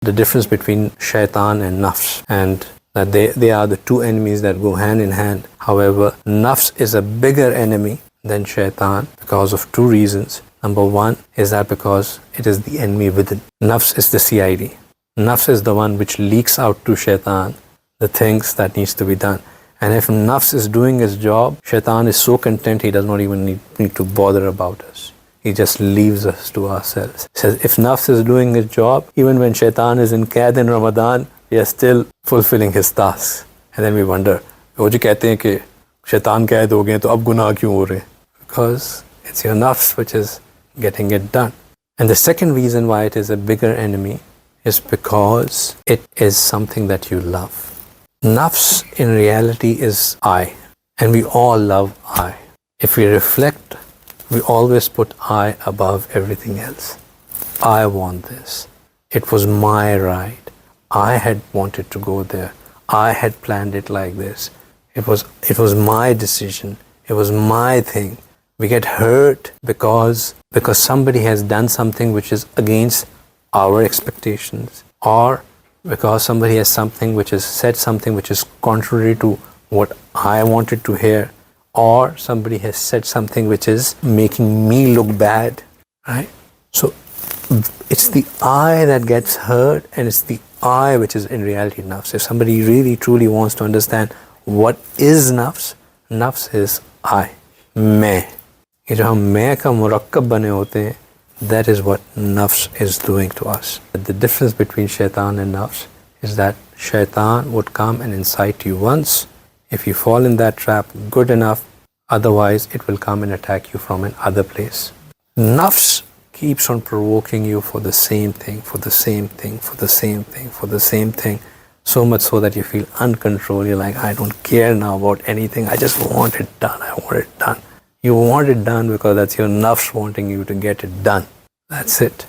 the difference between Shaytan and Nafs, and that they are the two enemies that go hand in hand. However, Nafs is a bigger enemy than Shaytan because of two reasons. Number one is that because it is the enemy within. Nafs is the CID. Nafs is the one which leaks out to Shaytan the things that needs to be done. And if Nafs is doing his job, Shaitan is so content he does not even need to bother about us. He just leaves us to ourselves. He says if Nafs is doing his job, even when Shaitan is in Qaid in Ramadan, he is still fulfilling his tasks. And then we wonder, वो जो कहते हैं कि शैतान कैद हो गए तो अब गुनाह क्यों हो रहे? Because it's your Nafs which is getting it done. And the second reason why it is a bigger enemy is because it is something that you love. Nafs in reality is I, and we all love I. If we reflect, we always put I above everything else. I want this. It was my right. I had wanted to go there. I had planned it like this. It was my decision. It was my thing. We get hurt because somebody has done something which is against our expectations, or because somebody has said something which is contrary to what I wanted to hear, or somebody has said something which is making me look bad, right? So it's the I that gets hurt, and it's the I which is in reality nafs. If somebody really truly wants to understand what is nafs, nafs is I, मैं. ये जो हम मैं का मुरक्कब बने होते हैं, that is what nafs is doing to us. The difference between shaitan and nafs is that shaitan would come and incite you once. If you fall in that trap, good enough. Otherwise, it will come and attack you from another place. Nafs keeps on provoking you for the same thing, for the same thing, for the same thing, for the same thing. So much so that you feel uncontrolled. You're like, I don't care now about anything. I just want it done. I want it done. You want it done because that's your nafs wanting you to get it done. That's it.